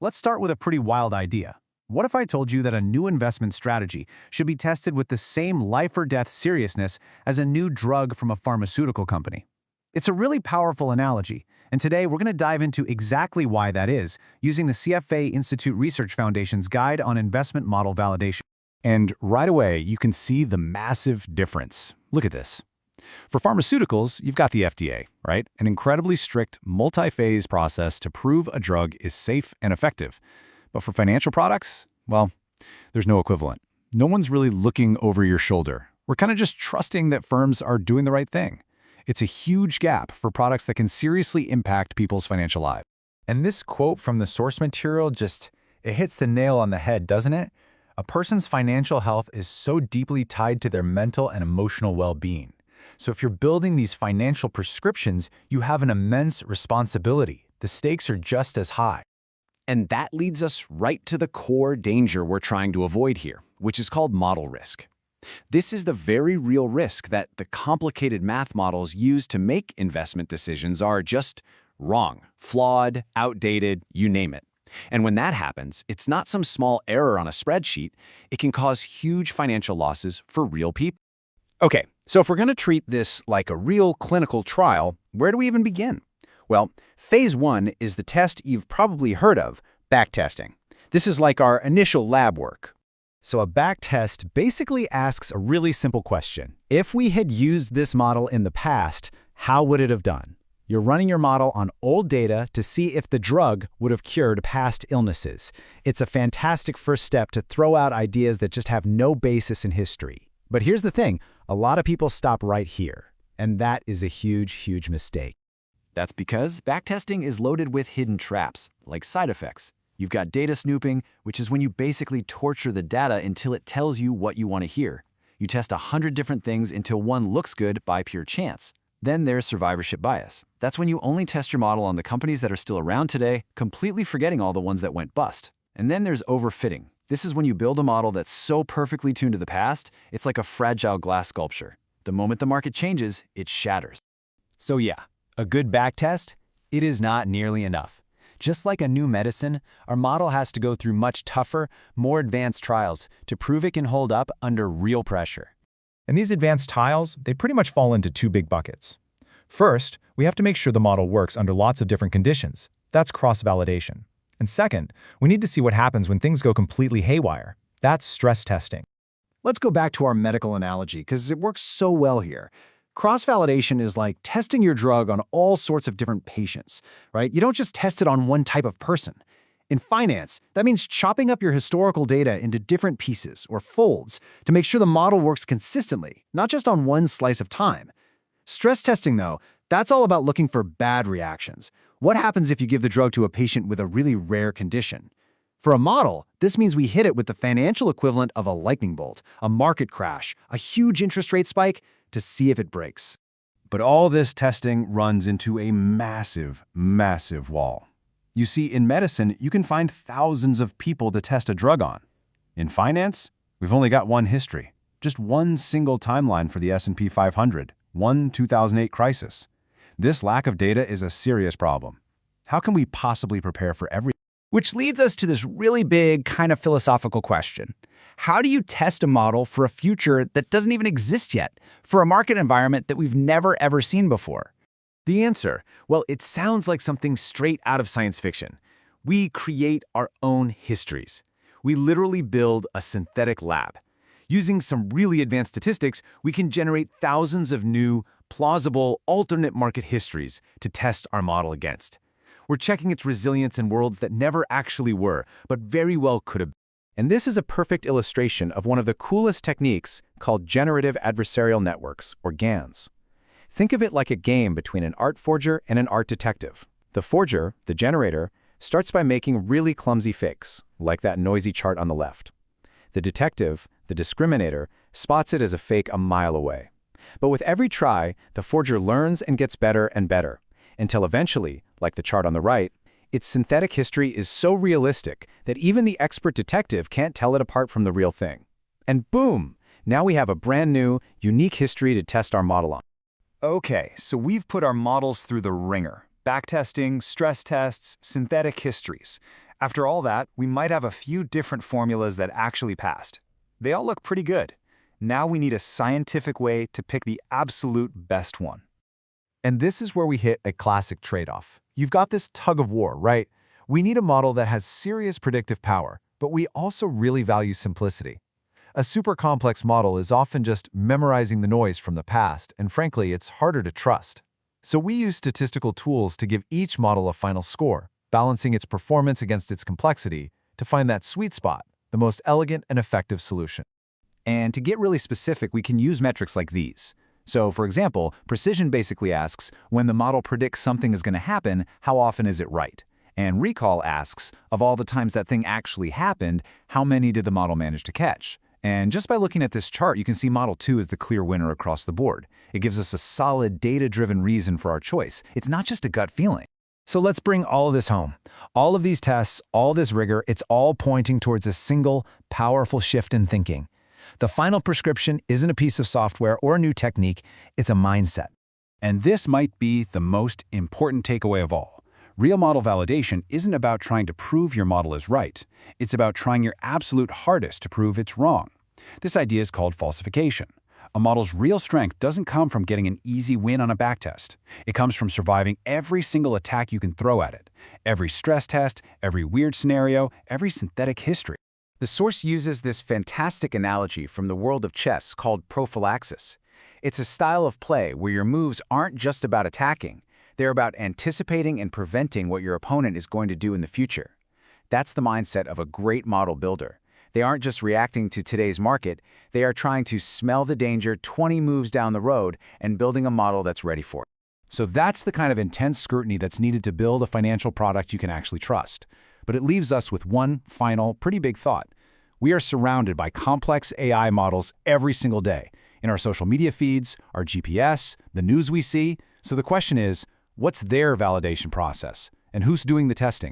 Let's start with a pretty wild idea. What if I told you that a new investment strategy should be tested with the same life-or-death seriousness as a new drug from a pharmaceutical company? It's a really powerful analogy, and today we're going to dive into exactly why that is, using the CFA Institute Research Foundation's Guide on Investment Model Validation. And right away, you can see the massive difference. Look at this. For pharmaceuticals, you've got the FDA, right? An incredibly strict, multi-phase process to prove a drug is safe and effective. But for financial products, well, there's no equivalent. No one's really looking over your shoulder. We're kind of just trusting that firms are doing the right thing. It's a huge gap for products that can seriously impact people's financial lives. And this quote from the source material it hits the nail on the head, doesn't it? A person's financial health is so deeply tied to their mental and emotional well-being. So if you're building these financial prescriptions, you have an immense responsibility. The stakes are just as high. And that leads us right to the core danger we're trying to avoid here, which is called model risk. This is the very real risk that the complicated math models used to make investment decisions are just wrong, flawed, outdated, you name it. And when that happens, it's not some small error on a spreadsheet. It can cause huge financial losses for real people. Okay, so if we're going to treat this like a real clinical trial, where do we even begin? Well, phase 1 is the test you've probably heard of, backtesting. This is like our initial lab work. So a backtest basically asks a really simple question. If we had used this model in the past, how would it have done? You're running your model on old data to see if the drug would have cured past illnesses. It's a fantastic first step to throw out ideas that just have no basis in history. But here's the thing, a lot of people stop right here, and that is a huge, huge mistake. That's because backtesting is loaded with hidden traps, like side effects. You've got data snooping, which is when you basically torture the data until it tells you what you want to hear. You test 100 different things until one looks good by pure chance. Then there's survivorship bias. That's when you only test your model on the companies that are still around today, completely forgetting all the ones that went bust. And then there's overfitting. This is when you build a model that's so perfectly tuned to the past, it's like a fragile glass sculpture. The moment the market changes, it shatters. So yeah, a good backtest? It is not nearly enough. Just like a new medicine, our model has to go through much tougher, more advanced trials to prove it can hold up under real pressure. And these advanced trials, they pretty much fall into two big buckets. First, we have to make sure the model works under lots of different conditions. That's cross-validation. And second, we need to see what happens when things go completely haywire. That's stress testing. Let's go back to our medical analogy because it works so well here. Cross-validation is like testing your drug on all sorts of different patients, right? You don't just test it on one type of person. In finance, that means chopping up your historical data into different pieces or folds to make sure the model works consistently, not just on one slice of time. Stress testing, though, that's all about looking for bad reactions. What happens if you give the drug to a patient with a really rare condition? For a model, this means we hit it with the financial equivalent of a lightning bolt, a market crash, a huge interest rate spike, to see if it breaks. But all this testing runs into a massive, massive wall. You see, in medicine, you can find thousands of people to test a drug on. In finance, we've only got one history, just one single timeline for the S&P 500, one 2008 crisis. This lack of data is a serious problem. How can we possibly prepare for everything? Which leads us to this really big, kind of philosophical question. How do you test a model for a future that doesn't even exist yet, for a market environment that we've never ever seen before? The answer, well, it sounds like something straight out of science fiction. We create our own histories. We literally build a synthetic lab. Using some really advanced statistics, we can generate thousands of new, plausible, alternate market histories to test our model against. We're checking its resilience in worlds that never actually were, but very well could have. And this is a perfect illustration of one of the coolest techniques called generative adversarial networks, or GANs. Think of it like a game between an art forger and an art detective. The forger, the generator, starts by making really clumsy fakes, like that noisy chart on the left. The detective, the discriminator, spots it as a fake a mile away. But with every try, the forger learns and gets better and better, until eventually, like the chart on the right, its synthetic history is so realistic that even the expert detective can't tell it apart from the real thing. And boom! Now we have a brand new, unique history to test our model on. Okay, so we've put our models through the ringer. Backtesting, stress tests, synthetic histories. After all that, we might have a few different formulas that actually passed. They all look pretty good. Now we need a scientific way to pick the absolute best one. And this is where we hit a classic trade-off. You've got this tug of war, right? We need a model that has serious predictive power, but we also really value simplicity. A super complex model is often just memorizing the noise from the past, and frankly, it's harder to trust. So we use statistical tools to give each model a final score, balancing its performance against its complexity to find that sweet spot, the most elegant and effective solution. And to get really specific, we can use metrics like these. So, for example, precision basically asks, when the model predicts something is going to happen, how often is it right? And recall asks, of all the times that thing actually happened, how many did the model manage to catch? And just by looking at this chart, you can see Model 2 is the clear winner across the board. It gives us a solid data-driven reason for our choice. It's not just a gut feeling. So let's bring all of this home. All of these tests, all this rigor, it's all pointing towards a single, powerful shift in thinking. The final prescription isn't a piece of software or a new technique, it's a mindset. And this might be the most important takeaway of all. Real model validation isn't about trying to prove your model is right. It's about trying your absolute hardest to prove it's wrong. This idea is called falsification. A model's real strength doesn't come from getting an easy win on a backtest. It comes from surviving every single attack you can throw at it, every stress test, every weird scenario, every synthetic history. The source uses this fantastic analogy from the world of chess called prophylaxis. It's a style of play where your moves aren't just about attacking. They're about anticipating and preventing what your opponent is going to do in the future. That's the mindset of a great model builder. They aren't just reacting to today's market, they are trying to smell the danger 20 moves down the road and building a model that's ready for it. So that's the kind of intense scrutiny that's needed to build a financial product you can actually trust. But it leaves us with one final, pretty big thought. We are surrounded by complex AI models every single day, in our social media feeds, our GPS, the news we see. So the question is, what's their validation process? And who's doing the testing?